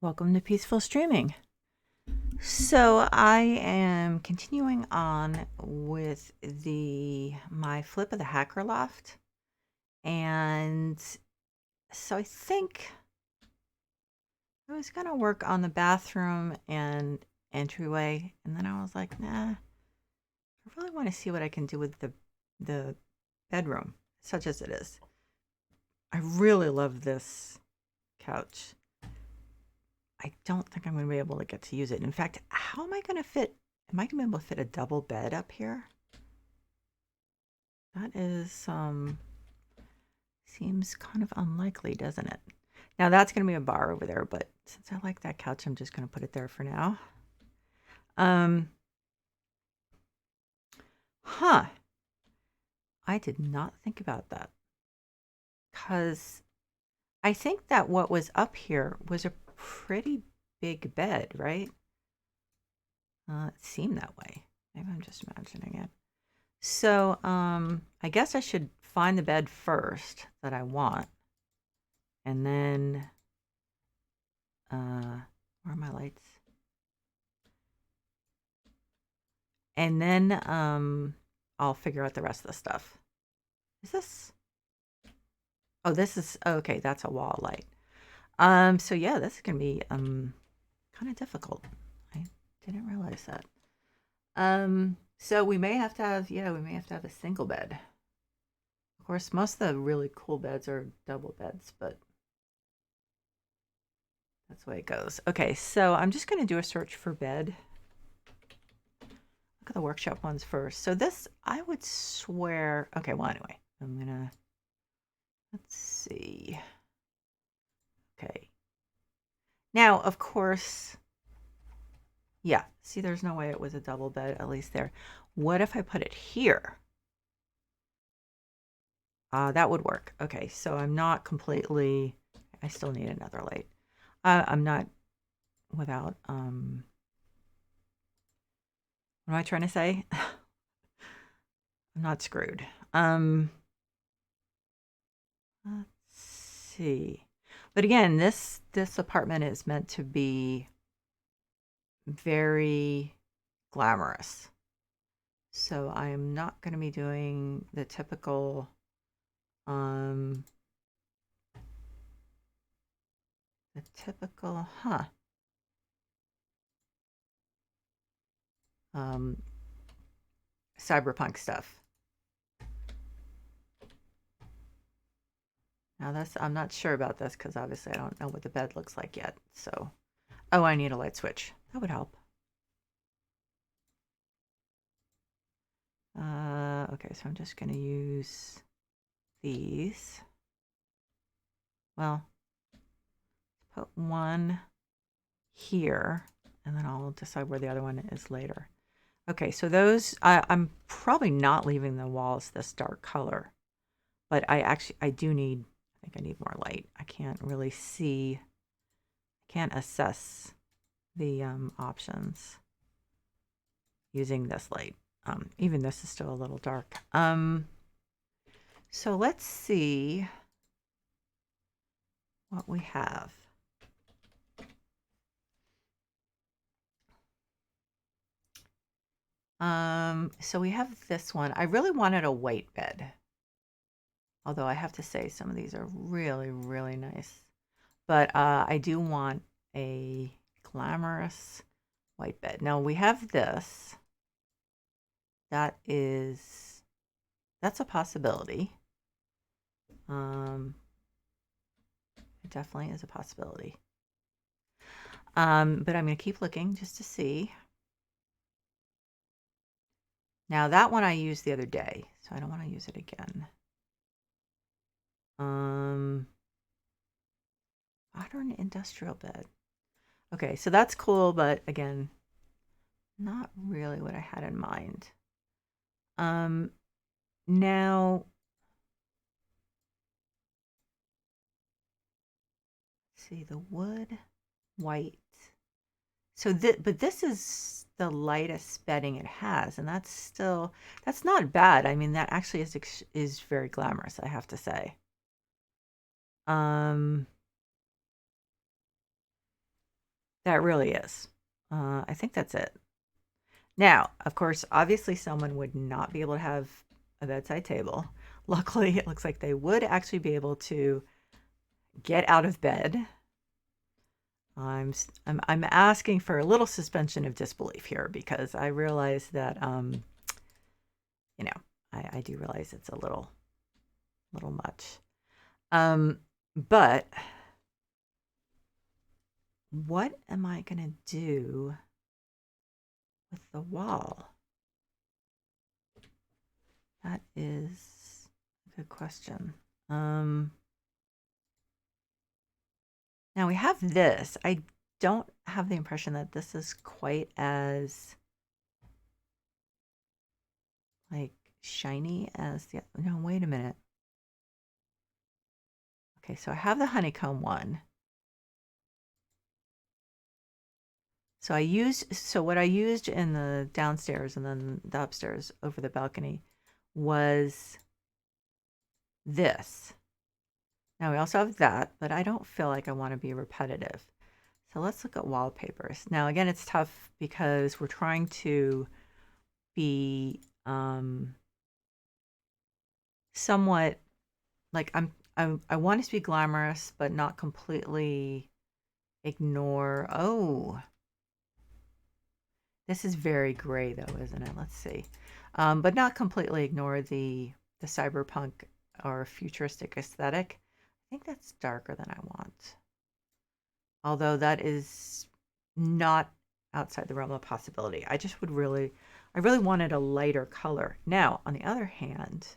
Welcome to Peaceful Streaming. So I am continuing on with my flip of the Hacker Loft. And so I think I was going to work on the bathroom and entryway. And then I was like, nah, I really want to see what I can do with the bedroom, such as it is. I really love this couch. I don't think I'm going to be able to get to use it. In fact, how am I going to fit? Am I going to be able to fit a double bed up here? That is, seems kind of unlikely, doesn't it? Now that's going to be a bar over there, but since I like that couch, I'm just going to put it there for now. Huh. I did not think about that. Because I think that what was up here was a pretty big bed, right? It seemed that way. Maybe I'm just imagining it. So, I guess I should find the bed first that I want. And then, where are my lights? And then, I'll figure out the rest of the stuff. Is this? Oh, this is, okay, that's a wall light. So yeah, this is gonna be, kind of difficult. I didn't realize that. So we may have to have, yeah, we may have to have a single bed. Of course, most of the really cool beds are double beds, but that's the way it goes. Okay, so I'm just going to do a search for bed. Look at the workshop ones first. So this, I would swear, okay, well, anyway, I'm going to, let's see. Okay. Now, of course, yeah, see, there's no way it was a double bed, at least there. What if I put it here? That would work. Okay, so I'm not completely, I still need another light. I'm not without, what am I trying to say? I'm not screwed. Let's see. But again, this apartment is meant to be very glamorous. So I am not going to be doing the typical huh. Cyberpunk stuff. Now this, I'm not sure about this because obviously I don't know what the bed looks like yet. So, oh, I need a light switch. That would help. Okay, so I'm just going to use these. Well, put one here, and then I'll decide where the other one is later. Okay, so those, I'm probably not leaving the walls this dark color, but I do need, I think I need more light. I can't really see, I can't assess the options using this light. Even this is still a little dark. So let's see what we have. So we have this one. I really wanted a white bed. Although I have to say some of these are really, really nice. But I do want a glamorous white bed. Now we have this. That's a possibility. It definitely is a possibility. But I'm going to keep looking just to see. Now that one I used the other day, so I don't want to use it again. Modern industrial bed. Okay, so that's cool, but again, not really what I had in mind. Now, let's see, the wood, white. So but this is the lightest bedding it has, and that's not bad. I mean, that actually is very glamorous, I have to say. That really is. I think that's it. Now, of course, obviously someone would not be able to have a bedside table. Luckily, it looks like they would actually be able to get out of bed. I'm asking for a little suspension of disbelief here because I realize that you know, I do realize it's a little much. But what am I gonna do with the wall? That is a good question. Now we have this. I don't have the impression that this is quite as like shiny as the, no, wait a minute. Okay, so I have the honeycomb one. So what I used in the downstairs and then the upstairs over the balcony was this. Now we also have that, but I don't feel like I want to be repetitive. So let's look at wallpapers. Now again, it's tough because we're trying to be somewhat like I want it to be glamorous, but not completely ignore. Oh, this is very gray though, isn't it? Let's see, but not completely ignore the cyberpunk or futuristic aesthetic. I think that's darker than I want, although that is not outside the realm of possibility. I really wanted a lighter color. Now, on the other hand,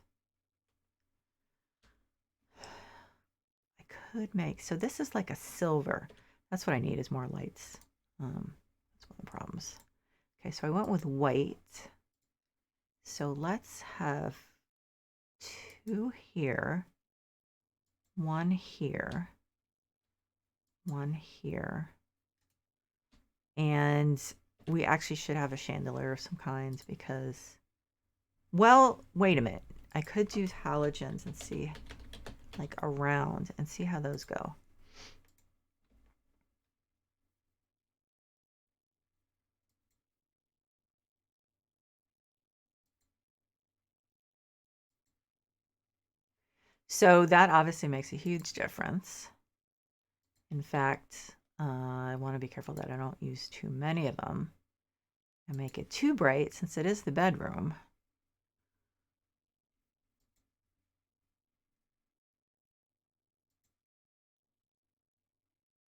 I could make, so this is like a silver. That's what I need is more lights. That's one of the problems. Okay, so I went with white. So let's have two here, one here, one here. And we actually should have a chandelier of some kinds because, well, wait a minute. I could use halogens and see, like around, and see how those go. So that obviously makes a huge difference. In fact, I want to be careful that I don't use too many of them and make it too bright since it is the bedroom.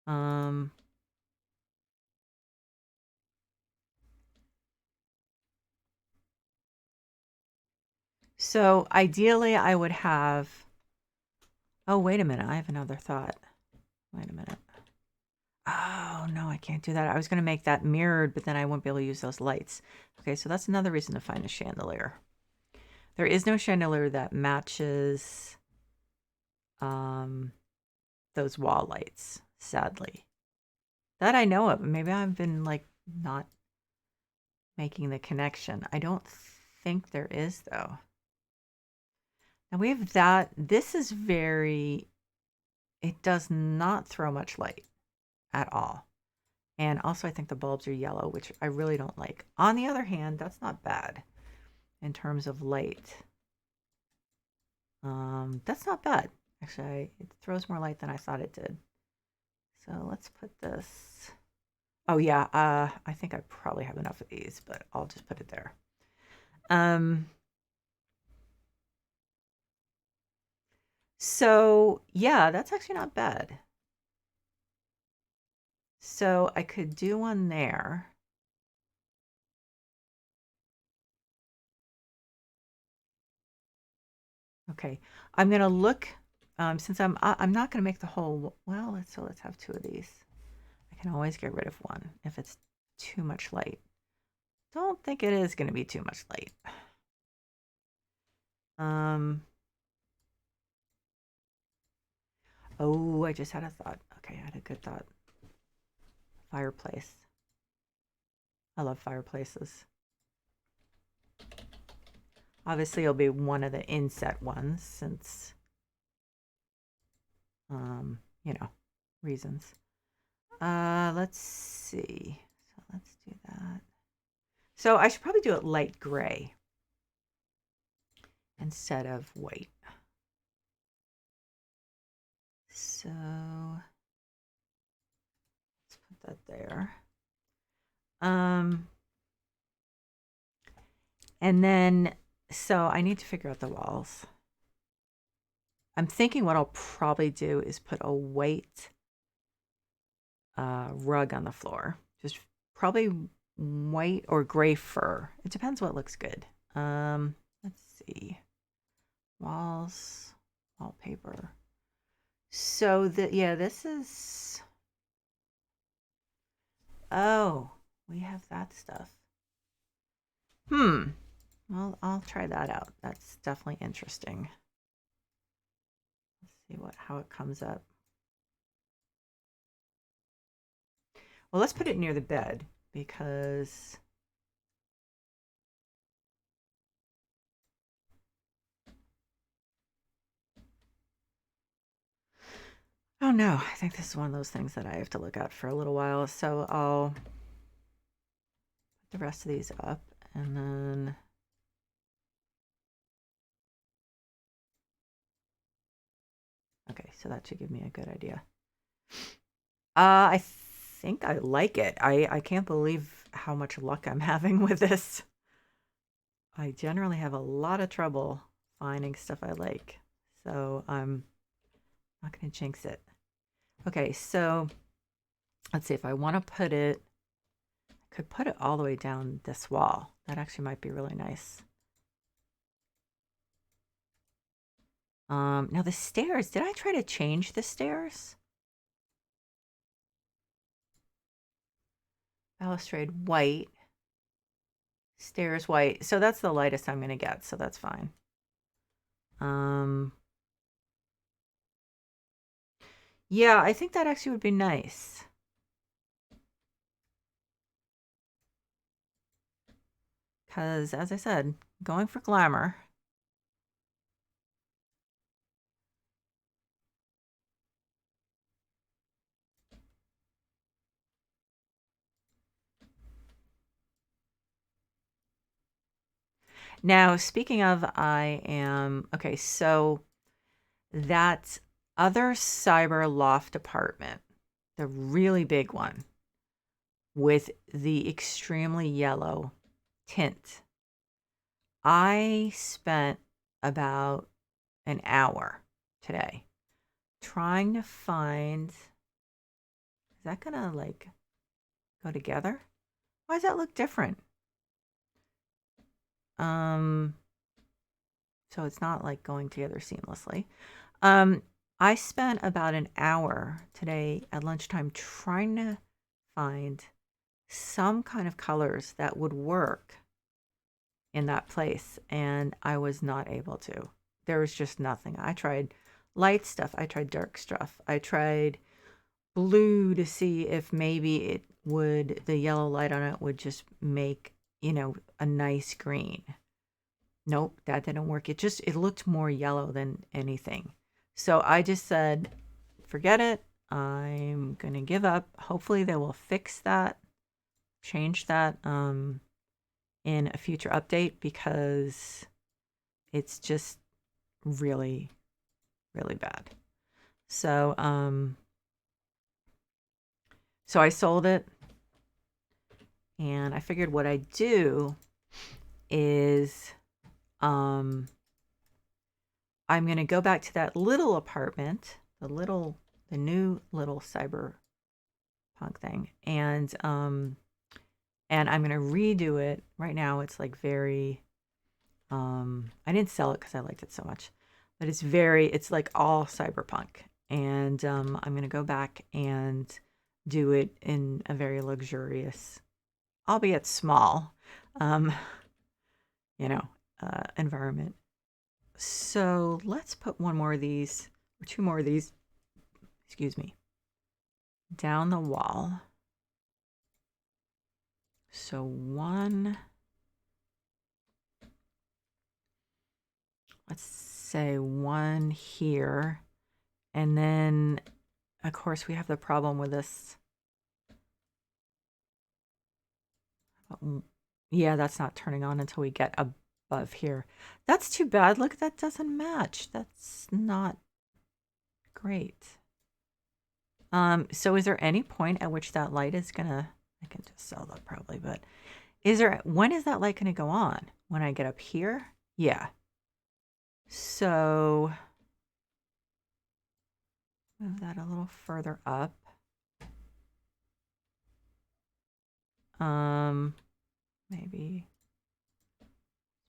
Um, so ideally I would have, oh, wait a minute. I have another thought. Wait a minute. Oh, no, I can't do that. I was going to make that mirrored, but then I won't be able to use those lights. Okay, so that's another reason to find a chandelier. There is no chandelier that matches those wall lights, sadly. That I know of. Maybe I've been like not making the connection. I don't think there is though. Now we have that. This is very, it does not throw much light at all. And also I think the bulbs are yellow, which I really don't like. On the other hand, that's not bad in terms of light. That's not bad. Actually, it throws more light than I thought it did. So let's put this. Oh yeah, I think I probably have enough of these, but I'll just put it there. So yeah, that's actually not bad. So I could do one there. Okay, I'm gonna look. Since I'm not gonna make the whole. Well, let's have two of these. I can always get rid of one if it's too much light. Don't think it is gonna be too much light. Oh, I just had a thought. Okay, I had a good thought. Fireplace. I love fireplaces. Obviously, it'll be one of the inset ones since, you know, reasons. Let's see. So let's do that. So I should probably do it light gray instead of white. So let's put that there. And then, so I need to figure out the walls. I'm thinking what I'll probably do is put a white rug on the floor. Just probably white or gray fur. It depends what looks good. Let's see. Walls, wallpaper. So yeah, this is, oh, we have that stuff. Well, I'll try that out. That's definitely interesting. Let's see how it comes up. Well, let's put it near the bed because oh no, I think this is one of those things that I have to look at for a little while. So I'll put the rest of these up and then okay, so that should give me a good idea. I think I like it. I can't believe how much luck I'm having with this. I generally have a lot of trouble finding stuff I like. So I'm not going to jinx it. Okay, so let's see if I want to put it, I could put it all the way down this wall. That actually might be really nice. Now the stairs, did I try to change the stairs? Balustrade white, stairs white. So that's the lightest I'm going to get, so that's fine. Yeah, I think that actually would be nice. Because, as I said, going for glamour. Now, speaking of, okay, so that other cyber loft apartment, the really big one with the extremely yellow tint, I spent about an hour today trying to find, is that gonna like go together? Why does that look different? So it's not like going together seamlessly. I spent about an hour today at lunchtime trying to find some kind of colors that would work in that place, and I was not able to. There was just nothing. I tried light stuff, I tried dark stuff, I tried blue to see if maybe it would, the yellow light on it would just make, a nice green. Nope, that didn't work. It looked more yellow than anything. So I just said, forget it. I'm going to give up. Hopefully they will fix that, change that in a future update because it's just really, really bad. So so I sold it, and I figured what I'd do is I'm going to go back to that little apartment, the new little cyberpunk thing, and I'm going to redo it. Right now it's like very I didn't sell it because I liked it so much, but it's like all cyberpunk, and I'm going to go back and do it in a very luxurious, albeit small, um, environment. So let's put one more of these, or two more of these, excuse me, down the wall. So one, let's say one here, and then of course we have the problem with this Yeah, that's not turning on until we get above here. That's too bad. Look, that doesn't match. That's not great. So is there any point at which that light is gonna, I can just sell that probably, but when is that light gonna go on? When I get up here? Yeah. So move that a little further up. Maybe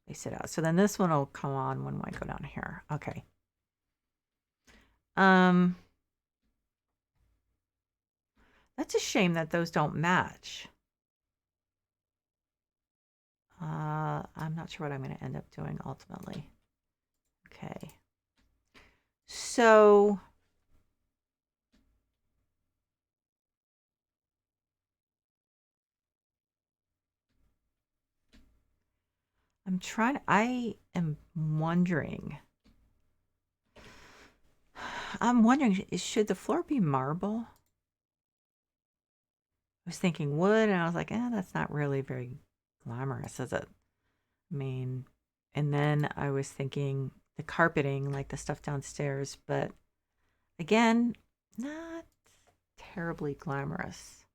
space it out. So then this one will come on when I go down here. Okay. That's a shame that those don't match. I'm not sure what I'm going to end up doing ultimately. Okay. So I am wondering, should the floor be marble? I was thinking wood, and I was like, that's not really very glamorous, is it? I mean, and then I was thinking the carpeting, like the stuff downstairs, but again, not terribly glamorous.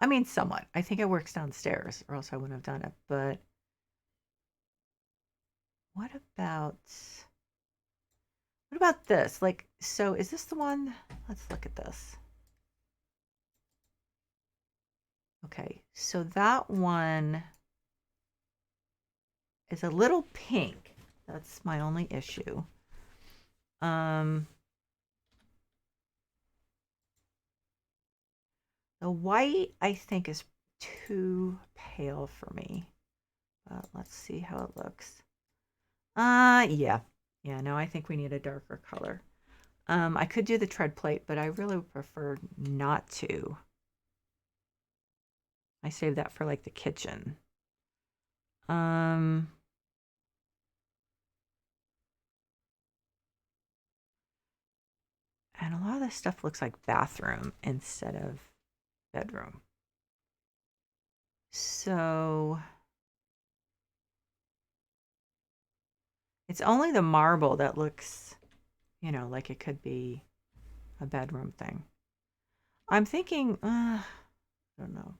I mean, somewhat. I think it works downstairs, or else I wouldn't have done it. But what about this? Like, so is this the one? Let's look at this. Okay, so that one is a little pink. That's my only issue. The white, I think, is too pale for me. Let's see how it looks. Yeah. Yeah, no, I think we need a darker color. I could do the tread plate, but I really prefer not to. I save that for like the kitchen. And a lot of this stuff looks like bathroom instead of bedroom. So it's only the marble that looks, like it could be a bedroom thing. I'm thinking, I don't know.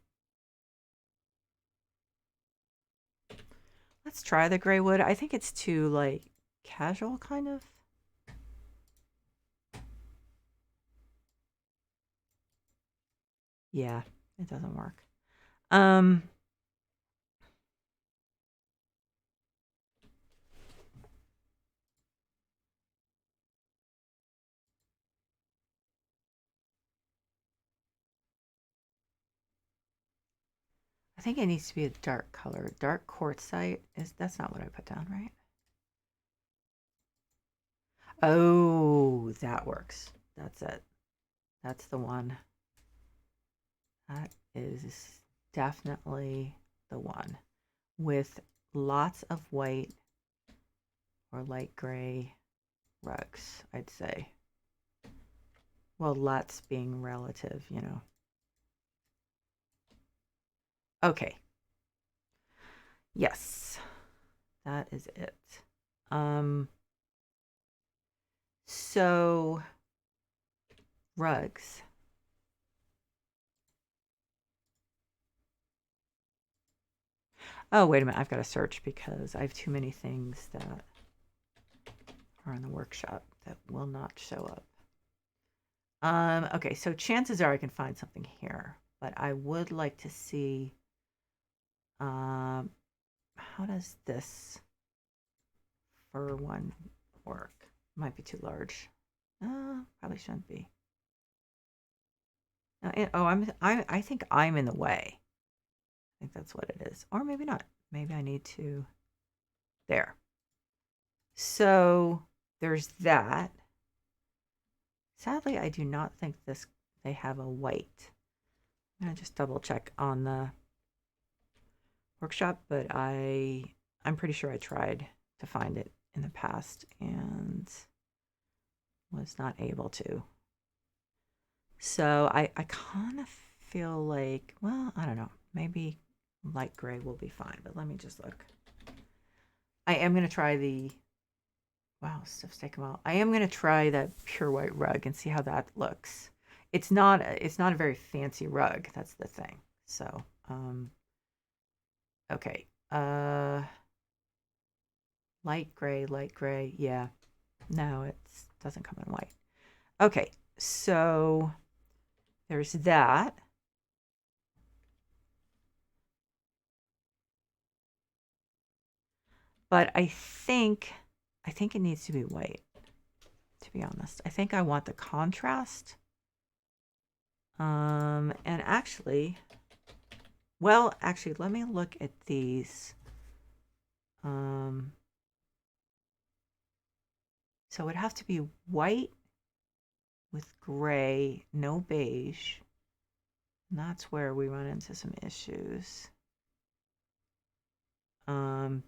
Let's try the gray wood. I think it's too like casual kind of. Yeah, it doesn't work. I think it needs to be a dark color. Dark quartzite that's not what I put down, right? Oh, that works. That's it. That's the one. That is definitely the one. With lots of white or light gray rugs, I'd say. Well, lots being relative, Okay. Yes. That is it. So rugs. Oh, wait a minute. I've got to search because I have too many things that are in the workshop that will not show up. Okay, so chances are I can find something here, but I would like to see how does this fur one work? Might be too large. Probably shouldn't be. I think I'm in the way. I think that's what it is. Or maybe not. Maybe I need to. There. So there's that. Sadly, I do not think they have a white. I'm gonna just double check on the workshop, but I'm pretty sure I tried to find it in the past and was not able to. So I kind of feel like, well, I don't know. Maybe light gray will be fine, but let me just look. I am going to try the, wow, stuff's taken a while. I am going to try that pure white rug and see how that looks. It's not a very fancy rug. That's the thing. So, okay. Light gray. Yeah. No, it doesn't come in white. Okay. So there's that. But I think it needs to be white, to be honest. I think I want the contrast. And actually, well, actually, let me look at these. So it would have to be white with gray, no beige. And that's where we run into some issues.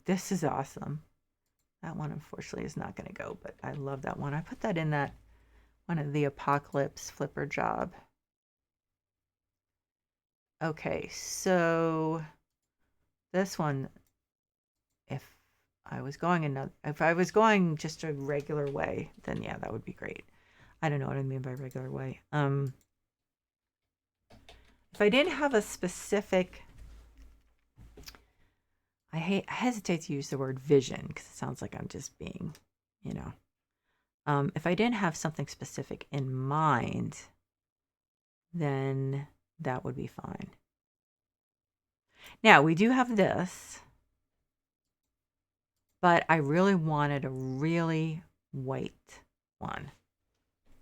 This is awesome. That one, unfortunately, is not going to go, but I love that one. I put that in that one of the Apocalypse flipper job. Okay, so this one, if I was going just a regular way, then yeah, that would be great. I don't know what I mean by regular way. If I didn't have a specific, I hesitate to use the word vision because it sounds like I'm just being, you know. If I didn't have something specific in mind, then that would be fine. Now, we do have this, but I really wanted a really white one.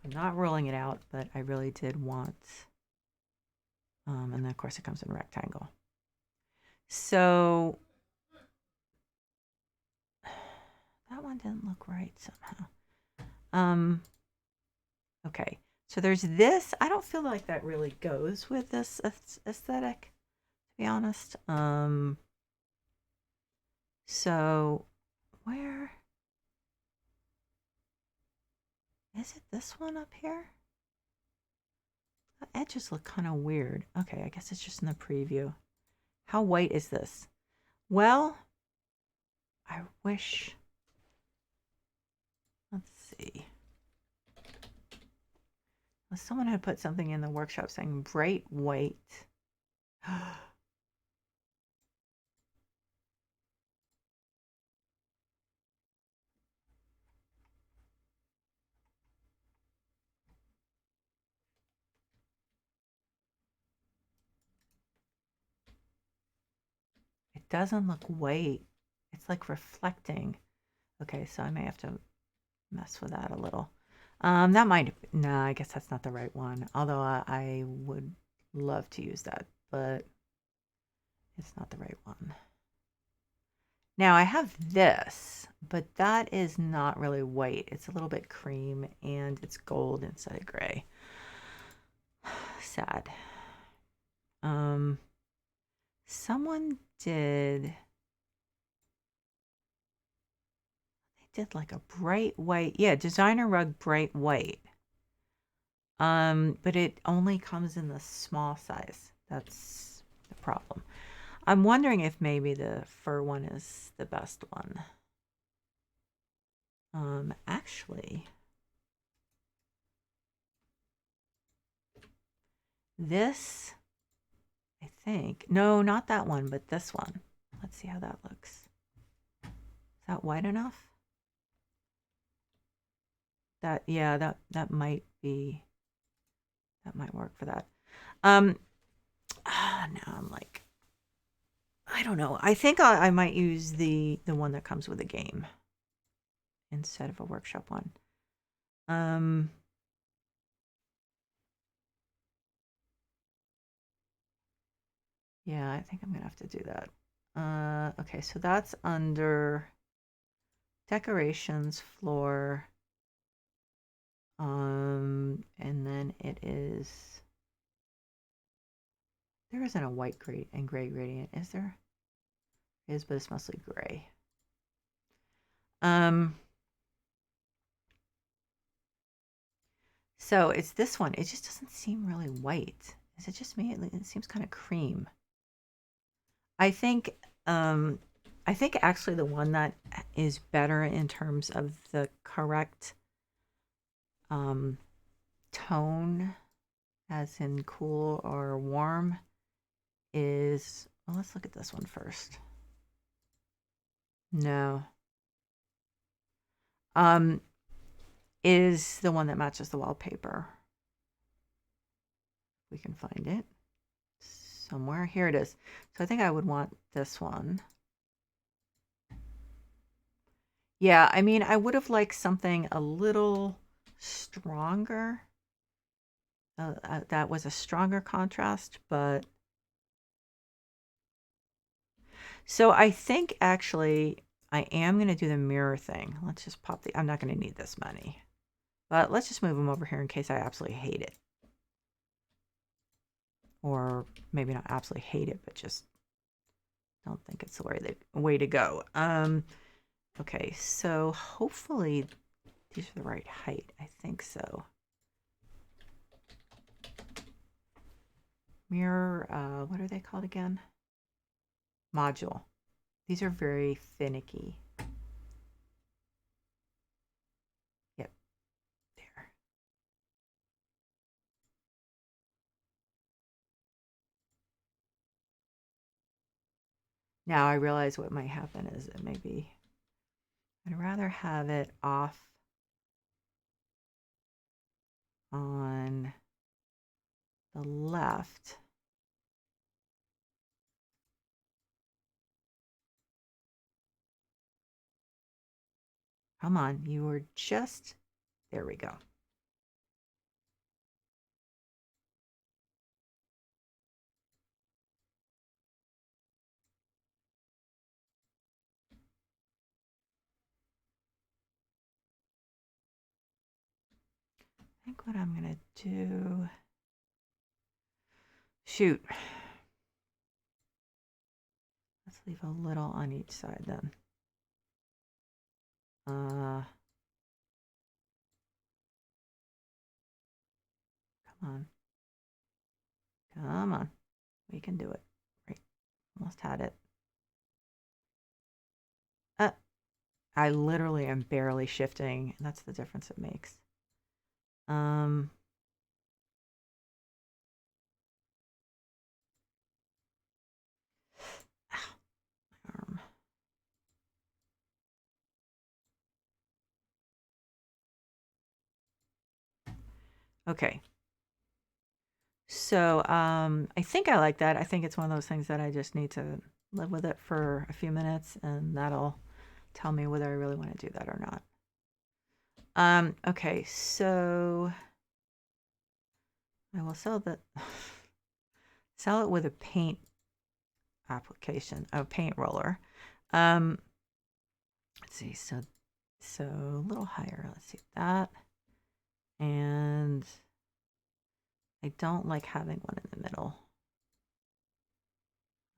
I'm not rolling it out, but I really did want, and then of course it comes in rectangle. So that one didn't look right somehow. Okay, so there's this. I don't feel like that really goes with this aesthetic, to be honest. So where is it? This one up here? The edges look kind of weird. Okay, I guess it's just in the preview. How white is this? Well, I wish. Let's see. Well, someone had put something in the workshop saying bright white. It doesn't look white. It's like reflecting. Okay, so I may have to mess with that a little. That might, no, I guess that's not the right one. Although I would love to use that, but it's not the right one. Now I have this, but that is not really white. It's a little bit cream and it's gold instead of gray. Sad. Someone did like a bright white, yeah, designer rug bright white. But it only comes in the small size. That's the problem. I'm wondering if maybe the fur one is the best one. Actually, this, I think, no, not that one, but this one. Let's see how that looks. Is that white enough? That, yeah, that might be, that might work for that. Now I'm like, I don't know. I think I might use the one that comes with a game instead of a workshop one. Yeah, I think I'm gonna have to do that. Okay, so that's under decorations, floor, and then it is, there isn't a white and gray gradient, is there? It is, but it's mostly gray. So it's this one. It just doesn't seem really white. Is it just me? It seems kind of cream. I think um I think actually the one that is better in terms of the correct um tone, as in cool or warm, is, well, let's look at this one first. No. Um is the one that matches the wallpaper. We can find it somewhere. Here it is. So I think I would want this one. Yeah, I mean, I would have liked something a little stronger. That was a stronger contrast, but so I think actually I am going to do the mirror thing. Let's just pop I'm not going to need this money, but let's just move them over here in case I absolutely hate it. Or maybe not absolutely hate it, but just don't think it's the way to go. Okay, so hopefully these are the right height. I think so. Mirror, what are they called again? Module. These are very finicky. Yep, there. Now I realize what might happen is that maybe I'd rather have it off on the left. Come on, you were just, there we go. I think what I'm going to do, shoot. Let's leave a little on each side then. Come on. Come on. We can do it. Right. Almost had it. I literally am barely shifting, and that's the difference it makes. Um, arm. Okay. So I think I like that. I think it's one of those things that I just need to live with it for a few minutes, and that'll tell me whether I really want to do that or not. Okay, so I will sell it with a paint application, a paint roller. Let's see, so a little higher. Let's see that. And I don't like having one in the middle.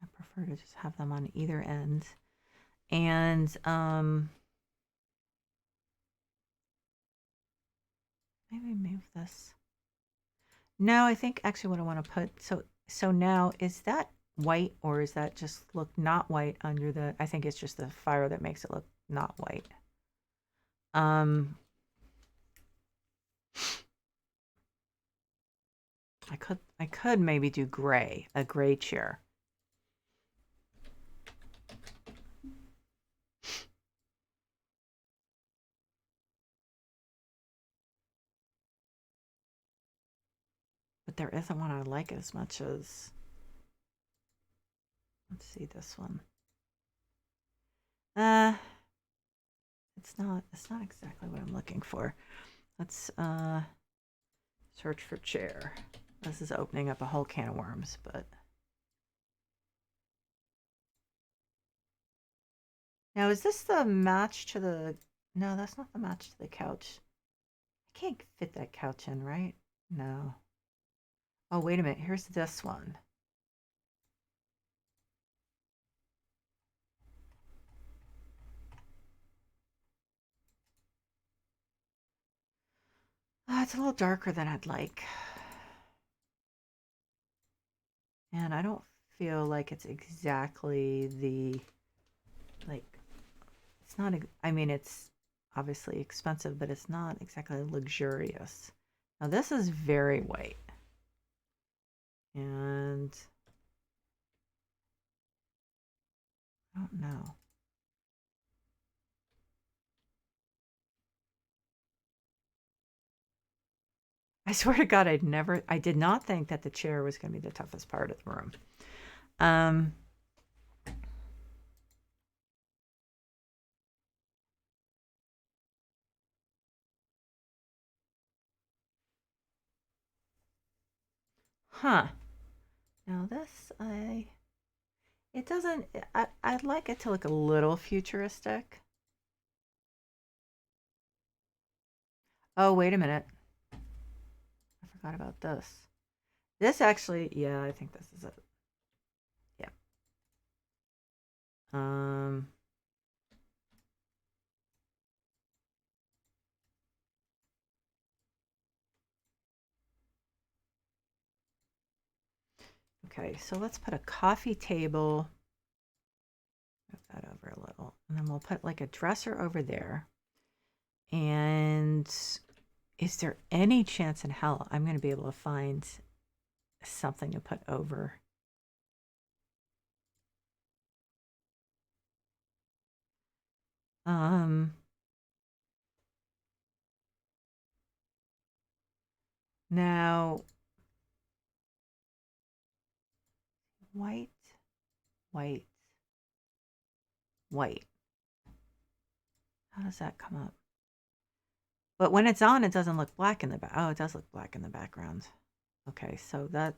I prefer to just have them on either end. And maybe move this. No, I think actually what I want to put, so now is that white, or is that just look not white under the, I think it's just the fire that makes it look not white. I could maybe do gray, a gray chair. But there isn't one I like as much as, let's see this one. It's not exactly what I'm looking for. Let's search for chair. This is opening up a whole can of worms, but now is this the match to the, no, that's not the match to the couch. I can't fit that couch in, right? No. Oh, wait a minute. Here's this one. Oh, it's a little darker than I'd like. And I don't feel like it's exactly the, like, it's not, I mean, it's obviously expensive, but it's not exactly luxurious. Now this is very white. And I don't know. I swear to God, I did not think that the chair was going to be the toughest part of the room. Um, huh. Now this, it doesn't, I'd like it to look a little futuristic. Oh, wait a minute. I forgot about this. This actually, yeah, I think this is it. Yeah. Um, okay, so let's put a coffee table. Move that over a little. And then we'll put like a dresser over there. And is there any chance in hell I'm going to be able to find something to put over? Um, Now, white, white, white. How does that come up? But when it's on, it doesn't look black in the back. Oh, it does look black in the background. Okay, so that's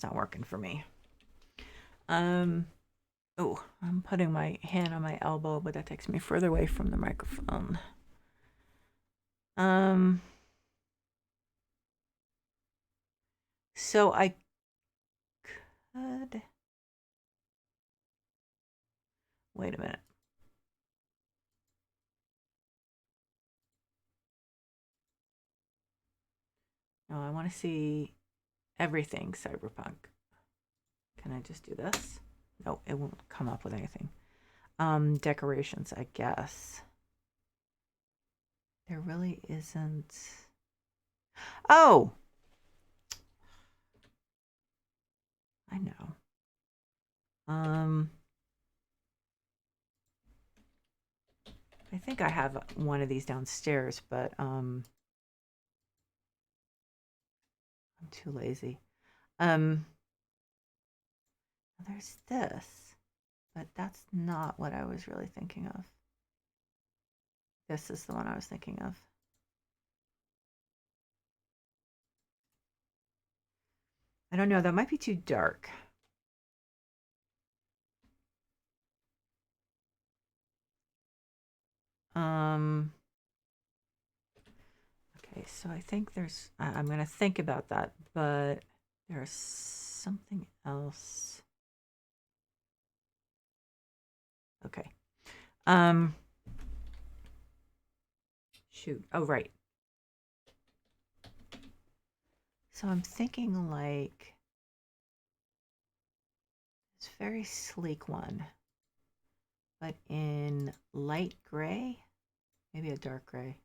not working for me. Oh, I'm putting my hand on my elbow, but that takes me further away from the microphone. So I could, wait a minute. No, I want to see everything cyberpunk. Can I just do this? No, it won't come up with anything. Decorations, I guess. There really isn't. Oh, I know. I think I have one of these downstairs, but I'm too lazy. There's this, but that's not what I was really thinking of. This is the one I was thinking of. I don't know, that might be too dark. Okay, so I think I'm going to think about that, but there's something else. Okay. Shoot. Oh, right. So I'm thinking like this very sleek one, but in light gray, maybe a dark gray.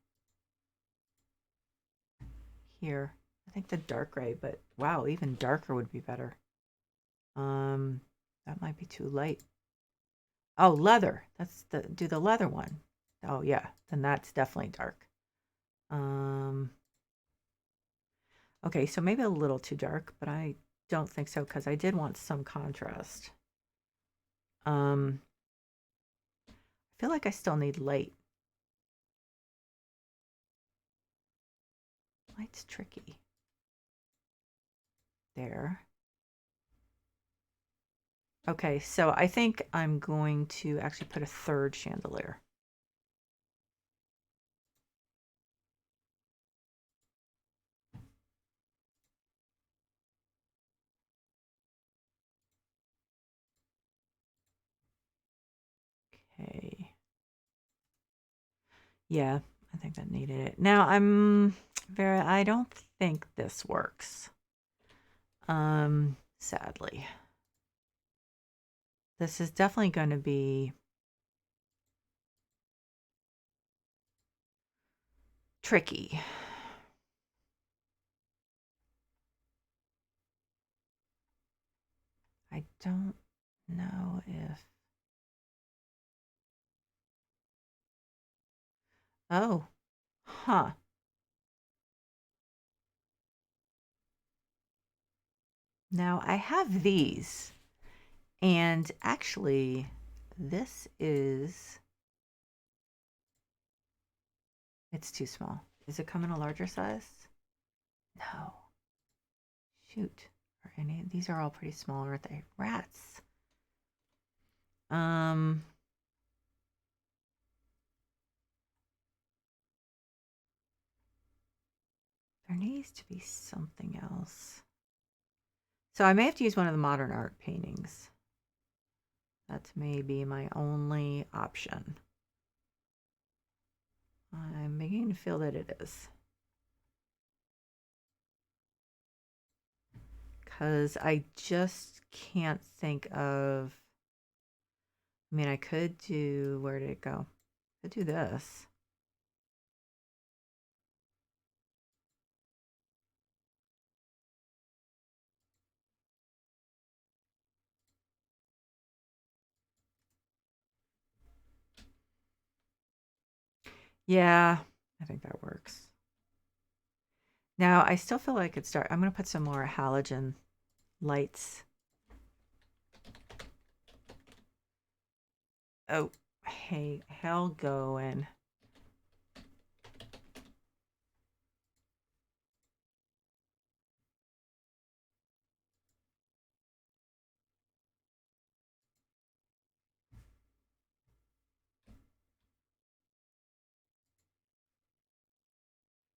Here, I think the dark gray, but wow, even darker would be better. That might be too light. Oh, leather. Do the leather one. Oh yeah, then that's definitely dark. Okay, so maybe a little too dark, but I don't think so because I did want some contrast. I feel like I still need light. Light's tricky. There. Okay, so I think I'm going to actually put a third chandelier. Okay. Yeah, I think that needed it. Now I don't think this works. sadly. This is definitely going to be tricky. I don't know if... Oh, huh. Now I have these, and actually, this is... It's too small. Does it come in a larger size? No. Shoot. Are any... These are all pretty small, aren't they? Rats. Um... There needs to be something else. So I may have to use one of the modern art paintings. That may be my only option. I'm beginning to feel that it is. Because I just can't think of... I mean, I could do... Where did it go? I could do this. Yeah, I think that works. Now, I still feel like I could start... I'm going to put some more halogen lights. Oh, hey, hell going.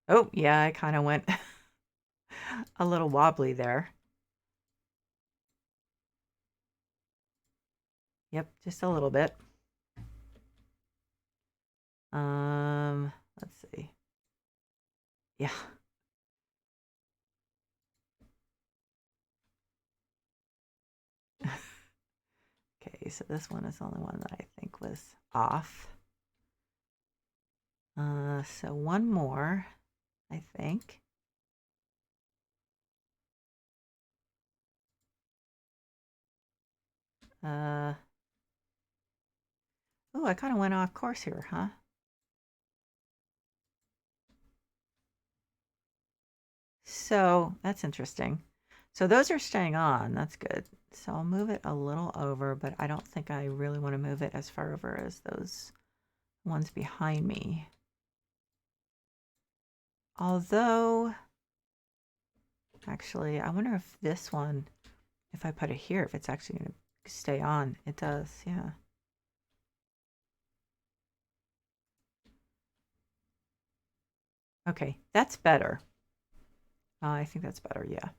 Oh, yeah, I kind of went a little wobbly there. Yep, just a little bit. Let's see. Yeah. Okay, so this one is the only one that I think was off. So one more, I think. Oh, I kind of went off course here, huh? So that's interesting. So those are staying on. That's good. So I'll move it a little over, but I don't think I really want to move it as far over as those ones behind me. Although, actually, I wonder if this one, if I put it here, if it's actually going to stay on. It does, yeah. Okay, that's better. I think that's better, yeah.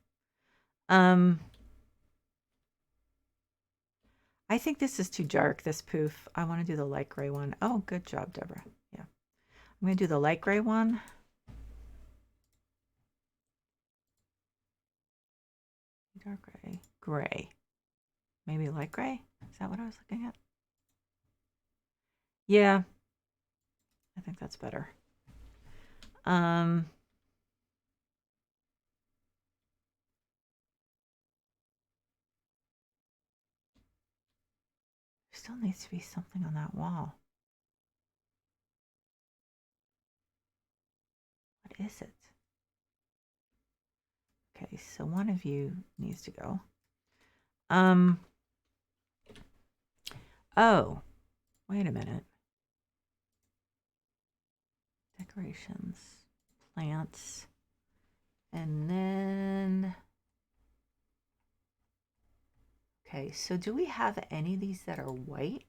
I think this is too dark, this poof. I want to do the light gray one. Oh, good job, Deborah. Yeah. I'm going to do the light gray one. Dark gray. Gray. Maybe light gray? Is that what I was looking at? Yeah. I think that's better. Still needs to be something on that wall. What is it? Okay, so one of you needs to go. Oh, wait a minute. Decorations, plants, and then... Okay, so do we have any of these that are white?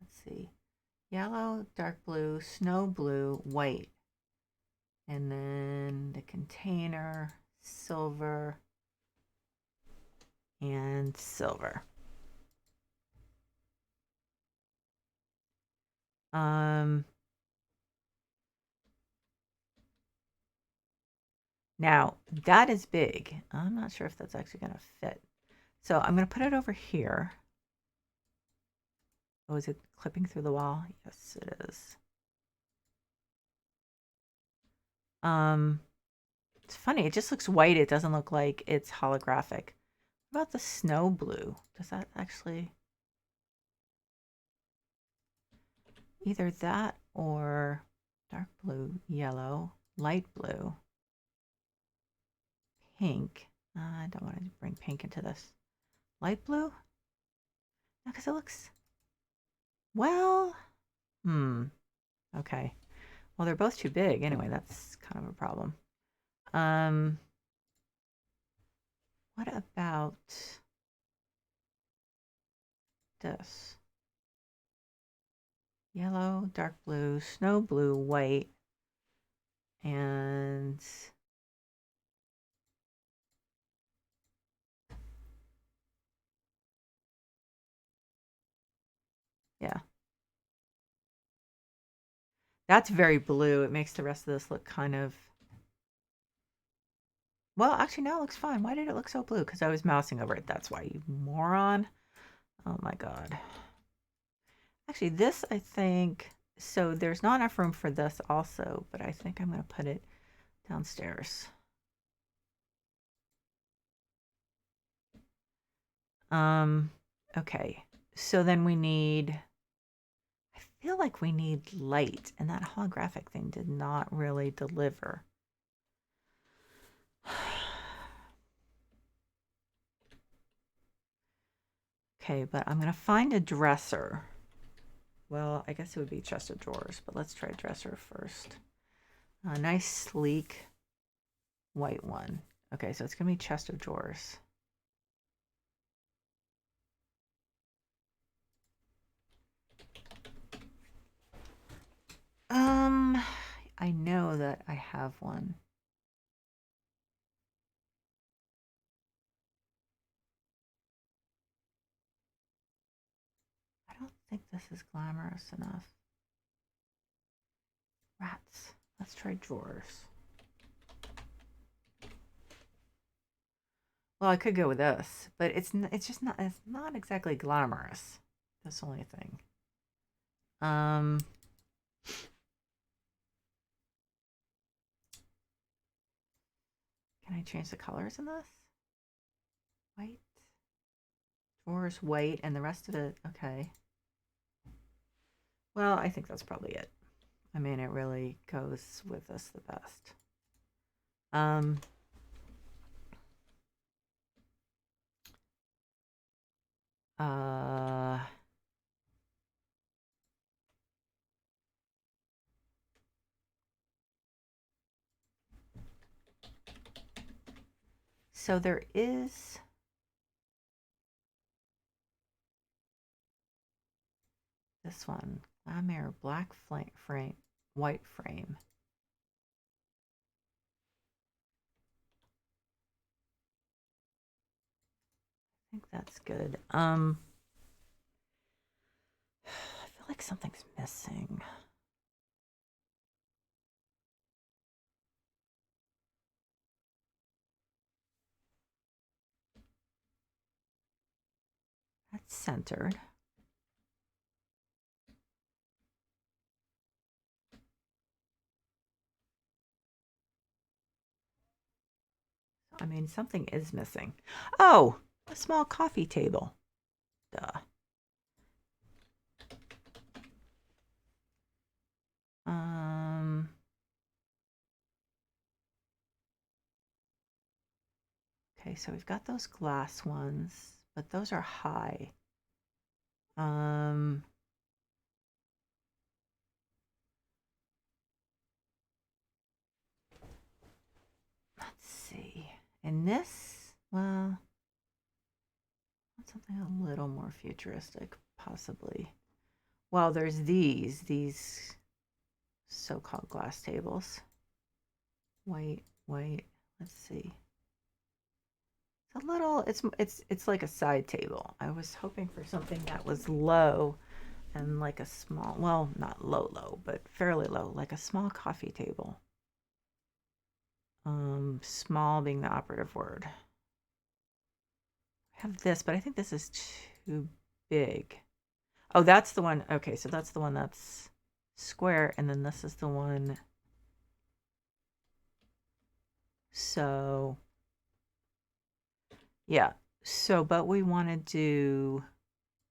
Let's see. Yellow, dark blue, snow blue, white. And then the container, silver, and silver. Now, that is big. I'm not sure if that's actually going to fit. So I'm going to put it over here. Oh, is it clipping through the wall? Yes, it is. It's funny. It just looks white. It doesn't look like it's holographic. What about the snow blue? Does that actually... Either that or dark blue, yellow, light blue, pink. I don't want to bring pink into this. Light blue? No, because it looks... Well, okay. Well, they're both too big. Anyway, that's kind of a problem. What about this? Yellow, dark blue, snow blue, white, and yeah. That's very blue. It makes the rest of this look kind of... Well, actually, now it looks fine. Why did it look so blue? Because I was mousing over it. That's why, you moron. Oh my god. Actually, this, I think... So there's not enough room for this also, but I think I'm going to put it downstairs. Okay. So then we need... I feel like we need light, and that holographic thing did not really deliver. Okay, but I'm going to find a dresser. Well, I guess it would be chest of drawers, but let's try dresser first. A nice, sleek, white one. Okay, so it's going to be chest of drawers. I know that I have one. I don't think this is glamorous enough. Rats. Let's try drawers. Well, I could go with this, but it's not exactly glamorous. That's the only thing. Can I change the colors in this? White. Drawers white, and the rest of it, okay. Well, I think that's probably it. I mean, it really goes with this the best. So there is this one, Glamour black frame, white frame. I think that's good. I feel like something's missing. That's centered. I mean, something is missing. Oh, a small coffee table. Duh. Okay, so we've got those glass ones, but those are high. Let's see. And this, well, something a little more futuristic, possibly. Well, there's these so-called glass tables. White. Let's see. It's a little, it's like a side table. I was hoping for something that was low and like a small, well, not low, but fairly low, like a small coffee table. Small being the operative word. I have this, but I think this is too big. Oh, that's the one. Okay, so that's the one that's square, and then this is the one. So, yeah. So, but we want to do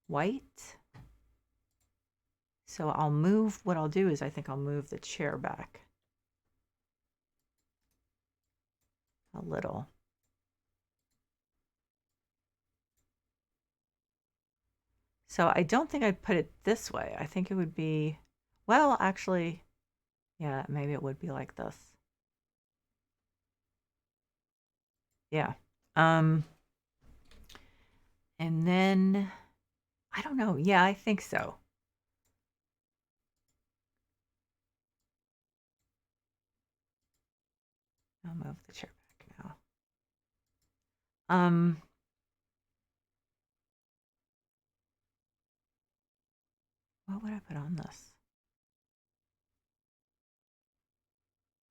white. So I'll move, what I'll do is I think I'll move the chair back a little. So I don't think I'd put it this way. I think it would be, well, actually, yeah, maybe it would be like this. Yeah. And then, I don't know. Yeah, I think so. I'll move the chair back now. What would I put on this?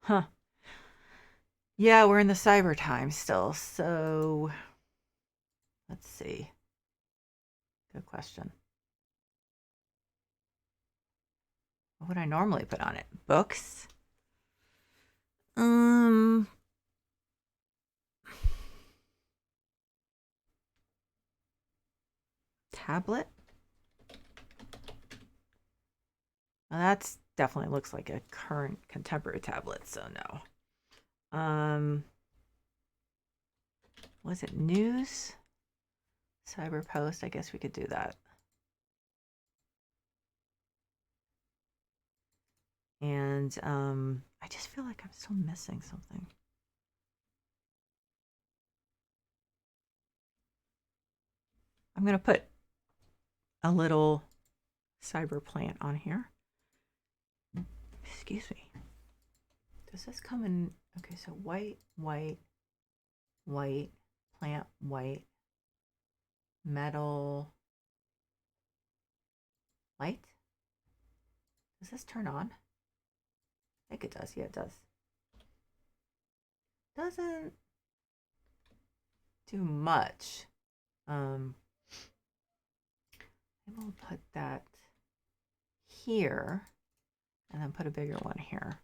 Huh. Yeah, we're in the cyber time still. So let's see. Good question. What would I normally put on it? Books? Tablet? Now that's definitely looks like a current contemporary tablet, so no. Was it news? Cyber post, I guess we could do that. And I just feel like I'm still missing something. I'm gonna put a little cyber plant on here. Excuse me. Does this come in? Okay, so white, white, white, plant, white, metal, light. Does this turn on? I think it does. Yeah, it does. Doesn't do much. I will put that here and then put a bigger one here.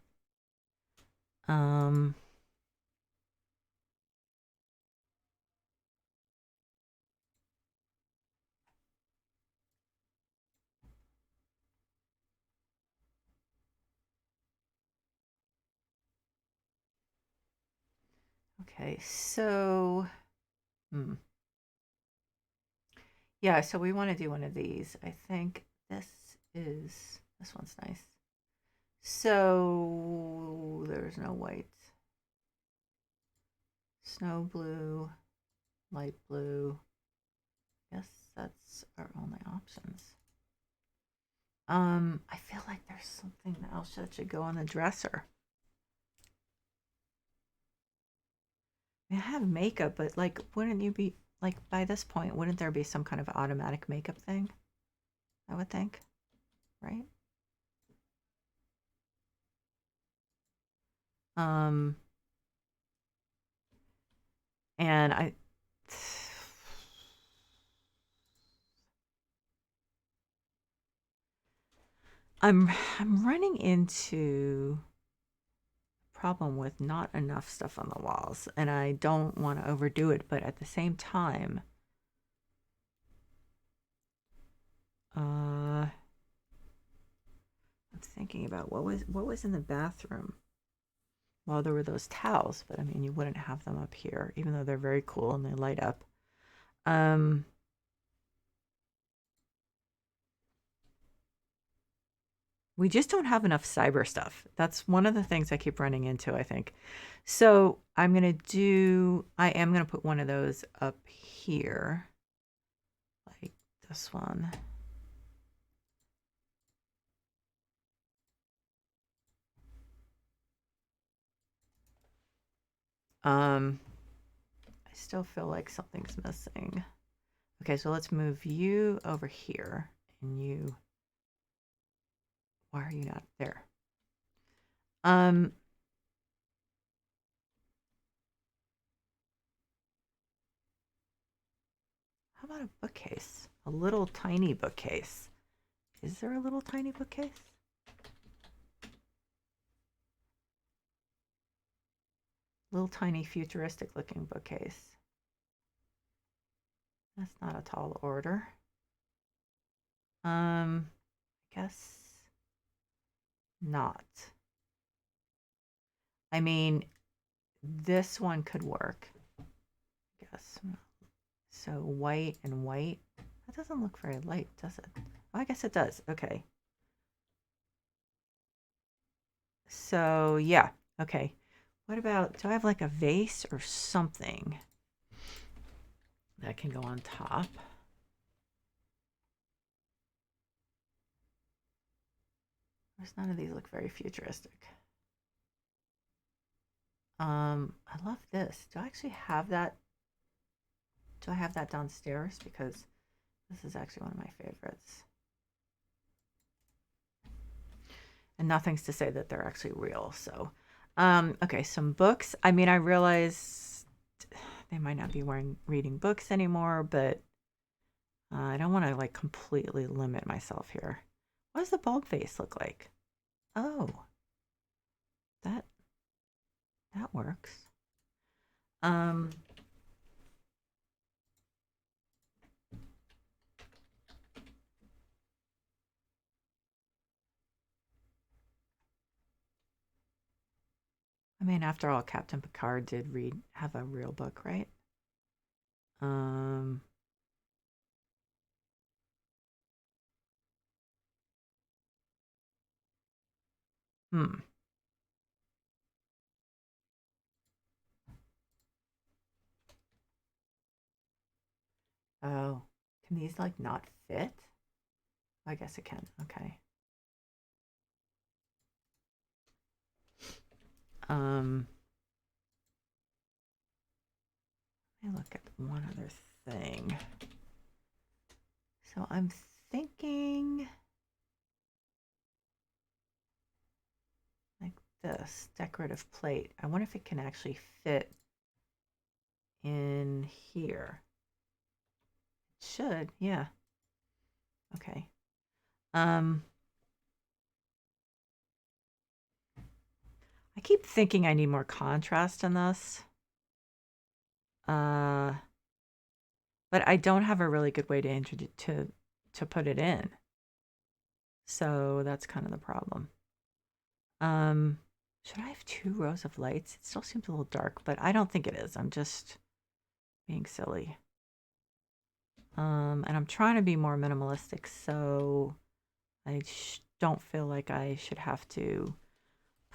Okay, so yeah, so we want to do one of these. I think this one's nice. So there's no white. Snow blue, light blue. Guess that's our only options. I feel like there's something else that should go on the dresser. I have makeup, but like, wouldn't you be like by this point? Wouldn't there be some kind of automatic makeup thing? I would think, right? And I'm running into a problem with not enough stuff on the walls, and I don't want to overdo it, but at the same time, I'm thinking about what was in the bathroom. Well, there were those towels, but I mean, you wouldn't have them up here, even though they're very cool and they light up. We just don't have enough cyber stuff. That's one of the things I keep running into, I think. So I am going to put one of those up here, like this one. I still feel like something's missing. Okay, so let's move you over here, and you, why are you not there? How about a bookcase? A little tiny bookcase. Is there a little tiny bookcase? Little tiny futuristic looking bookcase. That's not a tall order. I guess not. I mean, this one could work. I guess. So white and white. That doesn't look very light, does it? Oh, I guess it does. Okay. So yeah. Okay. What about, do I have like a vase or something that can go on top? There's none of these look very futuristic. I love this. Do I actually have that? Do I have that downstairs? Because this is actually one of my favorites. And nothing's to say that they're actually real. So, okay, some books. I mean, I realize they might not be reading books anymore, but I don't want to like completely limit myself here. What does the bulb face look like? Oh, that works. I mean, after all, Captain Picard did have a real book, right? Um, hmm. Oh, can these like not fit? I guess it can. Okay. Um, let me look at one other thing. So I'm thinking like this decorative plate. I wonder if it can actually fit in here. It should, yeah. Okay. I keep thinking I need more contrast in this. But I don't have a really good way to introduce to put it in. So that's kind of the problem. Should I have 2 rows of lights? It still seems a little dark, but I don't think it is. I'm just being silly. And I'm trying to be more minimalistic, so I don't feel like I should have to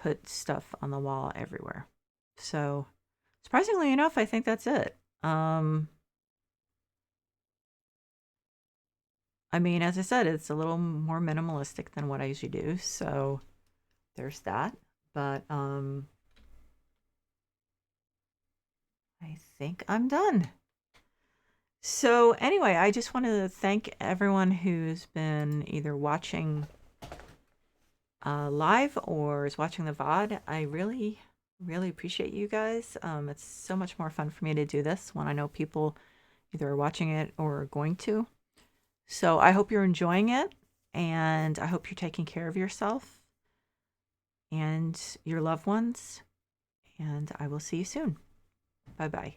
put stuff on the wall everywhere. So surprisingly enough, I think that's it. I mean, as I said, it's a little more minimalistic than what I usually do, so there's that. But I think I'm done. So anyway, I just want to thank everyone who's been either watching live or is watching the VOD. I really, really appreciate you guys. It's so much more fun for me to do this when I know people either are watching it or are going to. So I hope you're enjoying it, and I hope you're taking care of yourself and your loved ones, and I will see you soon. Bye-bye.